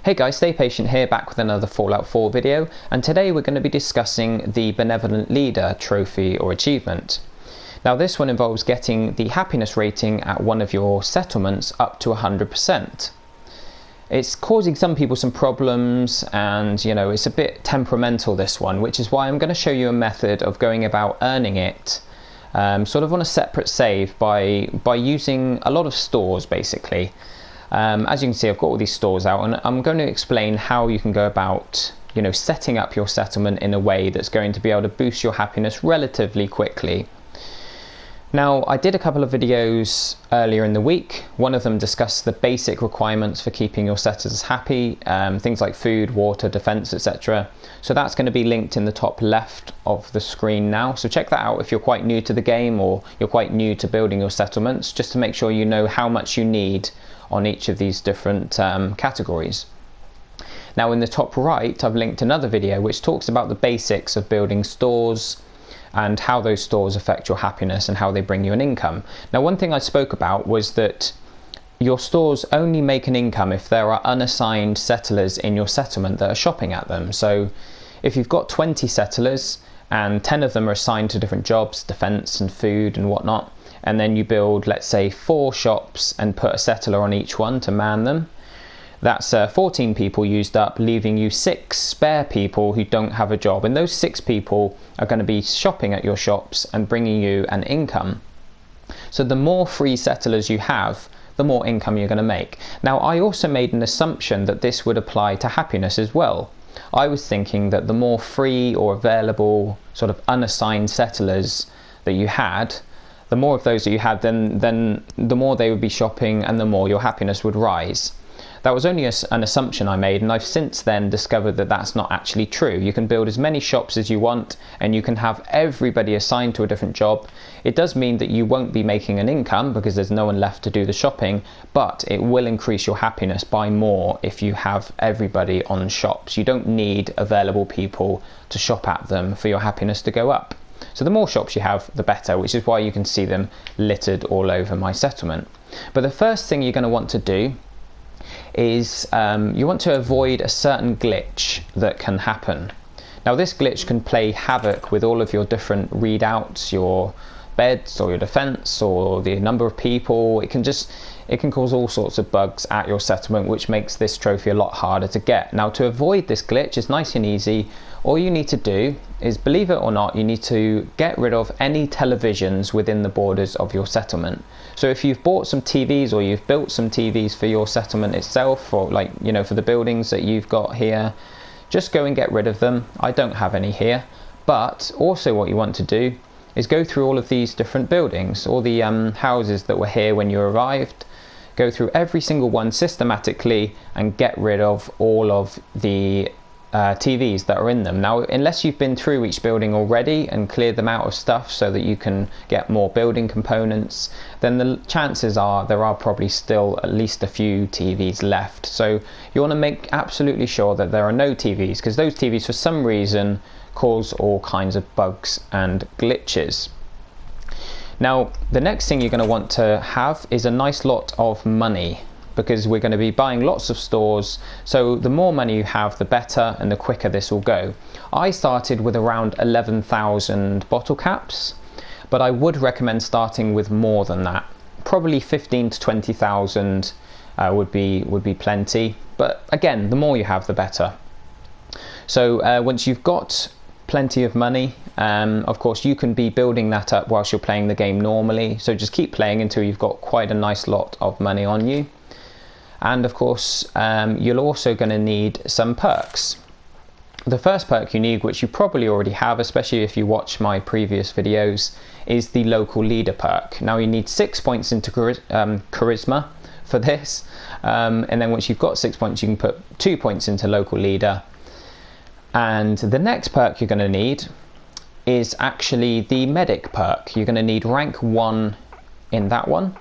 Hey guys, Stay-Patient here, back with another Fallout 4 video, and today we're going to be discussing the Benevolent Leader trophy or achievement. Now this one involves getting the happiness rating at one of your settlements up to 100%. It's causing some people some problems, and it's a bit temperamental, this one, which is why I'm going to show you a method of going about earning it sort of on a separate save by using a lot of stores basically. As you can see, I've got all these stores out, and I'm going to explain how you can go about setting up your settlement in a way that's going to be able to boost your happiness relatively quickly. Now, I did a couple of videos earlier in the week. One of them discussed the basic requirements for keeping your settlers happy, things like food, water, defense, etc. So that's going to be linked in the top left of the screen now. So check that out if you're quite new to the game or you're quite new to building your settlements, just to make sure you know how much you need on each of these different categories. Now in the top right, I've linked another video which talks about the basics of building stores and how those stores affect your happiness and how they bring you an income. Now, one thing I spoke about was that your stores only make an income if there are unassigned settlers in your settlement that are shopping at them. So if you've got 20 settlers and 10 of them are assigned to different jobs, defense and food and whatnot, and then you build, let's say, 4 shops and put a settler on each one to man them, that's 14 people used up, leaving you 6 spare people who don't have a job. And those 6 people are going to be shopping at your shops and bringing you an income. So the more free settlers you have, the more income you're going to make. Now, I also made an assumption that this would apply to happiness as well. I was thinking that the more free or available sort of unassigned settlers that you had, the more of those that you had, then the more they would be shopping and the more your happiness would rise. That was only an assumption I made, and I've since then discovered that that's not actually true. You can build as many shops as you want, and you can have everybody assigned to a different job. It does mean that you won't be making an income because there's no one left to do the shopping, but it will increase your happiness by more if you have everybody on shops. You don't need available people to shop at them for your happiness to go up. So the more shops you have, the better, which is why you can see them littered all over my settlement. But the first thing you're going to want to do is you want to avoid a certain glitch that can happen. Now this glitch can play havoc with all of your different readouts, your beds or your defense or the number of people. It can cause all sorts of bugs at your settlement, which makes this trophy a lot harder to get. Now, to avoid this glitch, it's nice and easy. All you need to do is, believe it or not, you need to get rid of any televisions within the borders of your settlement. So if you've bought some TVs or you've built some TVs for your settlement itself, or for the buildings that you've got here, just go and get rid of them. I don't have any here. But also what you want to do is go through all of these different buildings, all the houses that were here when you arrived. Go through every single one systematically and get rid of all of the TVs that are in them. Now, unless you've been through each building already and cleared them out of stuff so that you can get more building components, then the chances are there are probably still at least a few TVs left. So you want to make absolutely sure that there are no TVs, because those TVs for some reason cause all kinds of bugs and glitches. Now, the next thing you're going to want to have is a nice lot of money, because we're going to be buying lots of stores. So the more money you have, the better and the quicker this will go. I started with around 11,000 bottle caps, but I would recommend starting with more than that. Probably 15 to 20,000 would be plenty. But again, the more you have, the better. So once you've got plenty of money, of course you can be building that up whilst you're playing the game normally, so just keep playing until you've got quite a nice lot of money on you. And of course you're also going to need some perks. The first perk you need, which you probably already have, especially if you watch my previous videos, is the local leader perk. Now you need 6 points into charisma for this, and then once you've got 6 points you can put 2 points into local leader. And the next perk you're going to need is actually the medic perk. You're going to need rank 1 in that one.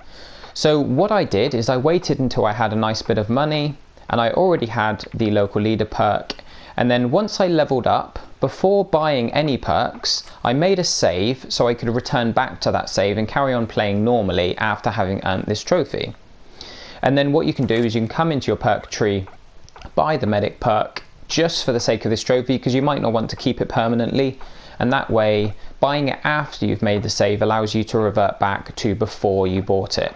So what I did is I waited until I had a nice bit of money, and I already had the local leader perk. And then once I leveled up, before buying any perks, I made a save so I could return back to that save and carry on playing normally after having earned this trophy. And then what you can do is you can come into your perk tree buy the medic perk just for the sake of this trophy, because you might not want to keep it permanently, and that way buying it after you've made the save allows you to revert back to before you bought it.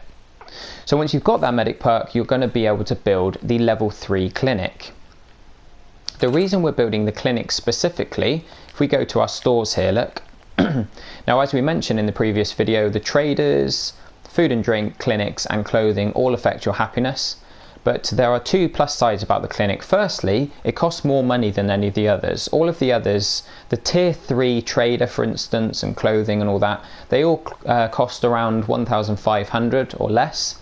So once you've got that medic perk, you're going to be able to build the level 3 clinic. The reason we're building the clinic specifically, if we go to our stores here, look, now as we mentioned in the previous video, the traders, food and drink, clinics and clothing all affect your happiness. But there are two plus sides about the clinic. Firstly, it costs more money than any of the others. All of the others, the tier 3 trader for instance, and clothing and all that, they all cost around 1,500 or less,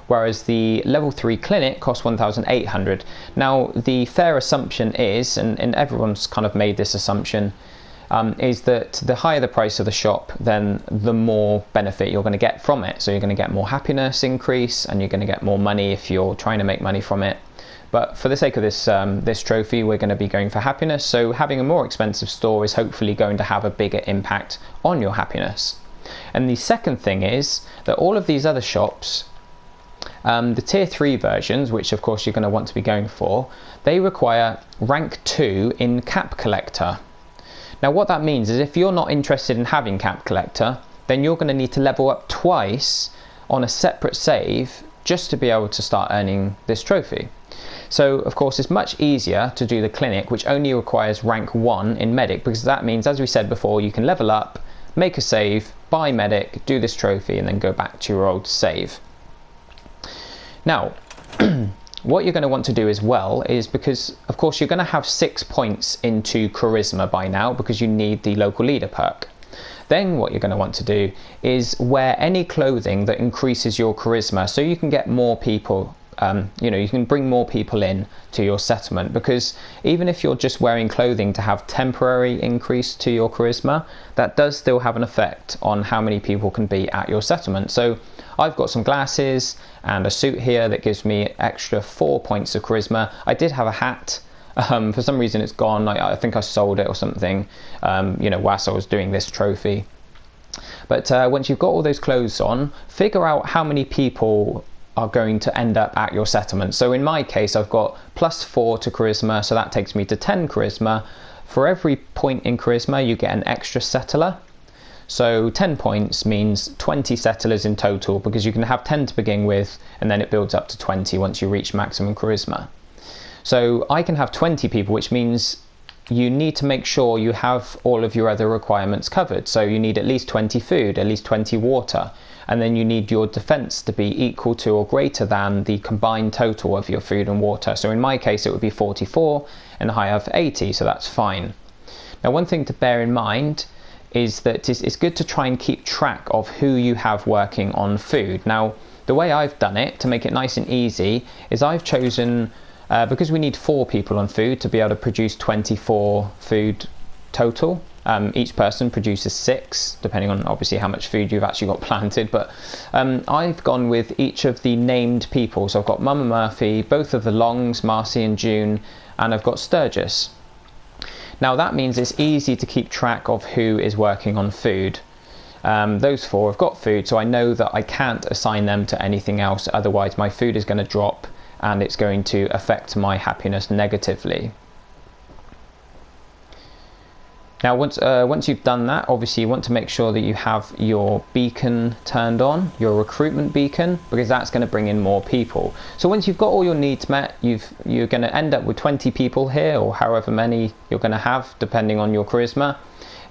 whereas the level 3 clinic costs 1,800. Now the fair assumption is, and everyone's kind of made this assumption, is that the higher the price of the shop, then the more benefit you're going to get from it. So you're going to get more happiness increase, and you're going to get more money if you're trying to make money from it. But for the sake of this this trophy, we're going to be going for happiness. So having a more expensive store is hopefully going to have a bigger impact on your happiness. And the second thing is that all of these other shops, the tier 3 versions, which of course you're going to want to be going for, they require rank 2 in cap collector. Now what that means is if you're not interested in having cap collector, then you're going to need to level up twice on a separate save just to be able to start earning this trophy. So of course it's much easier to do the clinic, which only requires rank 1 in medic, because that means, as we said before, you can level up, make a save, buy medic, do this trophy, and then go back to your old save. Now what you're going to want to do as well is, because of course you're going to have 6 points into charisma by now because you need the local leader perk. Then what you're going to want to do is wear any clothing that increases your charisma, so you can get more people, you can bring more people in to your settlement, because even if you're just wearing clothing to have temporary increase to your charisma, that does still have an effect on how many people can be at your settlement. So I've got some glasses and a suit here that gives me extra 4 points of charisma. I did have a hat. For some reason it's gone. I think I sold it or something, whilst I was doing this trophy. But once you've got all those clothes on, figure out how many people are going to end up at your settlement. So in my case, I've got +4 to charisma, so that takes me to 10 charisma. For every point in charisma, you get an extra settler. So 10 points means 20 settlers in total, because you can have 10 to begin with, and then it builds up to 20 once you reach maximum charisma. So I can have 20 people, which means you need to make sure you have all of your other requirements covered. So you need at least 20 food, at least 20 water, and then you need your defense to be equal to or greater than the combined total of your food and water. So in my case it would be 44, and I have 80, so that's fine. Now one thing to bear in mind is that it's good to try and keep track of who you have working on food. Now the way I've done it to make it nice and easy is I've chosen, because we need 4 people on food to be able to produce 24 food total. Each person produces 6, depending on obviously how much food you've actually got planted, but I've gone with each of the named people. So I've got Mama Murphy, both of the Longs, Marcy and June, and I've got Sturgis. Now that means it's easy to keep track of who is working on food. Those 4 have got food, so I know that I can't assign them to anything else, otherwise my food is going to drop and it's going to affect my happiness negatively. Now once you've done that, obviously you want to make sure that you have your beacon turned on, your recruitment beacon, because that's going to bring in more people. So once you've got all your needs met, you're going to end up with 20 people here, or however many you're going to have depending on your charisma.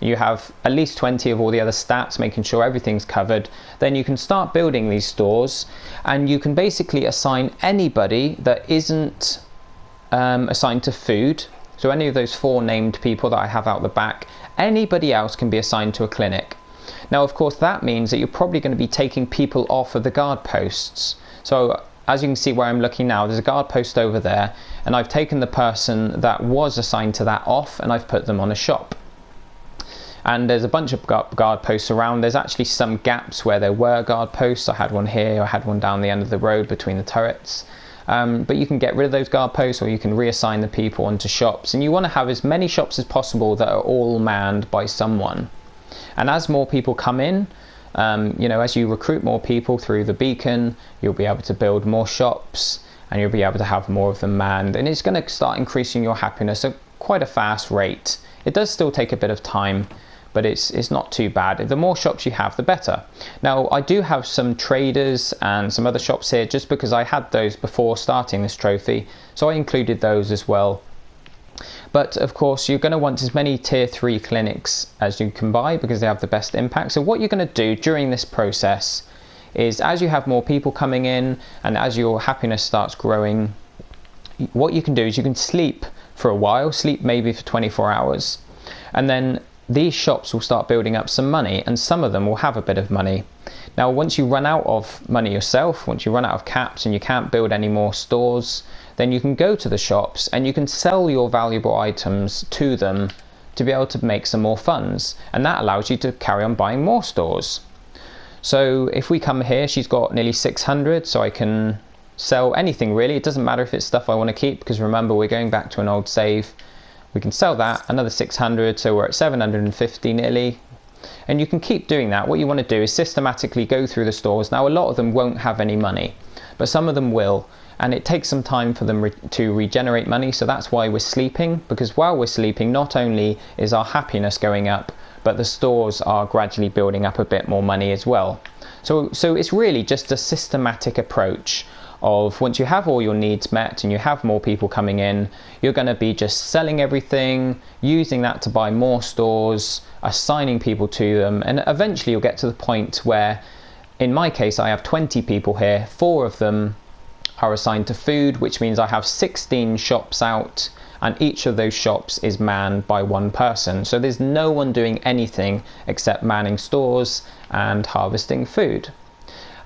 You have at least 20 of all the other stats, making sure everything's covered. Then you can start building these stores, and you can basically assign anybody that isn't assigned to food. So any of those 4 named people that I have out the back, anybody else can be assigned to a clinic. Now of course that means that you're probably going to be taking people off of the guard posts. So as you can see where I'm looking now, there's a guard post over there, and I've taken the person that was assigned to that off and I've put them on a shop. And there's a bunch of guard posts around. There's actually some gaps where there were guard posts. I had one here, I had one down the end of the road between the turrets. But you can get rid of those guard posts, or you can reassign the people onto shops, and you want to have as many shops as possible that are all manned by someone. And as more people come in, as you recruit more people through the beacon, you'll be able to build more shops, and you'll be able to have more of them manned, and it's going to start increasing your happiness at quite a fast rate. It does still take a bit of time, but it's not too bad. The more shops you have, the better. Now, I do have some traders and some other shops here just because I had those before starting this trophy, so I included those as well. But of course, you're going to want as many tier 3 clinics as you can buy because they have the best impact. So what you're going to do during this process is, as you have more people coming in and as your happiness starts growing, what you can do is you can sleep for a while, sleep maybe for 24 hours, and then these shops will start building up some money, and some of them will have a bit of money. Now, once you run out of money yourself, once you run out of caps and you can't build any more stores, then you can go to the shops and you can sell your valuable items to them to be able to make some more funds, and that allows you to carry on buying more stores. So if we come here, she's got nearly 600, so I can sell anything really. It doesn't matter if it's stuff I want to keep, because remember, we're going back to an old save. We can sell that, another 600, so we're at 750 nearly. And you can keep doing that. What you want to do is systematically go through the stores. Now, a lot of them won't have any money, but some of them will, and it takes some time for them to regenerate money. So that's why we're sleeping, because while we're sleeping, not only is our happiness going up, but the stores are gradually building up a bit more money as well. So it's really just a systematic approach of, once you have all your needs met and you have more people coming in, you're going to be just selling everything, using that to buy more stores, assigning people to them, and eventually you'll get to the point where, in my case, I have 20 people here, 4 of them are assigned to food, which means I have 16 shops out, and each of those shops is manned by one person. So there's no one doing anything except manning stores and harvesting food.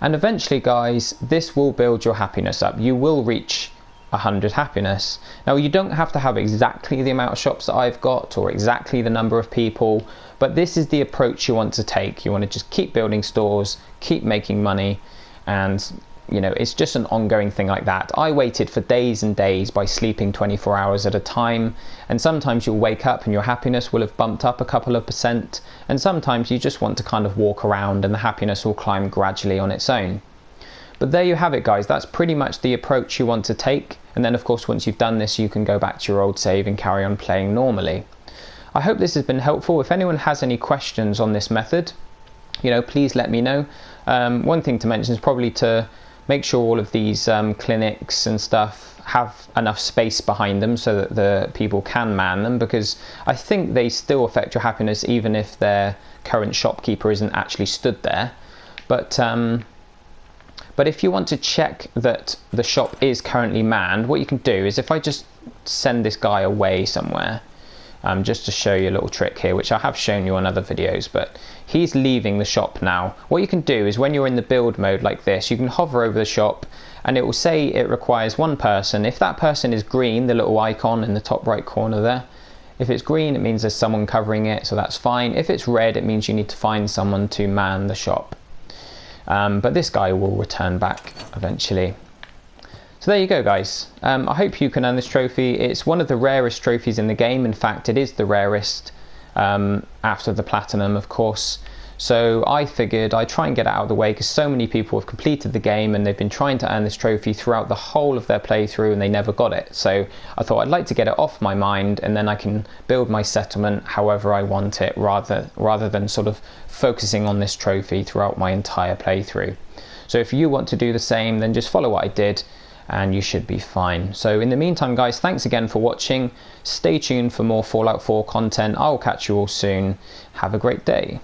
And eventually, guys, this will build your happiness up. You will reach 100 happiness. Now, you don't have to have exactly the amount of shops that I've got or exactly the number of people, but this is the approach you want to take. You want to just keep building stores, keep making money, and you know, it's just an ongoing thing like that. I waited for days and days by sleeping 24 hours at a time, and sometimes you'll wake up and your happiness will have bumped up a couple of %, and sometimes you just want to kind of walk around and the happiness will climb gradually on its own. But there you have it, guys. That's pretty much the approach you want to take, and then of course once you've done this, you can go back to your old save and carry on playing normally. I hope this has been helpful. If anyone has any questions on this method, you know, please let me know. One thing to mention is probably to make sure all of these clinics and stuff have enough space behind them so that the people can man them, because I think they still affect your happiness even if their current shopkeeper isn't actually stood there. But if you want to check that the shop is currently manned, what you can do is, if I just send this guy away somewhere, just to show you a little trick here, which I have shown you on other videos, but he's leaving the shop now. What you can do is, when you're in the build mode like this, you can hover over the shop and it will say it requires 1 person. If that person is green, the little icon in the top right corner there, if it's green, it means there's someone covering it, so that's fine. If it's red, it means you need to find someone to man the shop. But this guy will return back eventually. So there you go, guys. I hope you can earn this trophy. It's one of the rarest trophies in the game. In fact, it is the rarest after the platinum, of course. So I figured I'd try and get it out of the way, because so many people have completed the game and they've been trying to earn this trophy throughout the whole of their playthrough and they never got it. So I thought I'd like to get it off my mind, and then I can build my settlement however I want it, rather than sort of focusing on this trophy throughout my entire playthrough. So if you want to do the same, then just follow what I did and you should be fine. So in the meantime, guys, thanks again for watching. Stay tuned for more Fallout 4 content. I'll catch you all soon. Have a great day.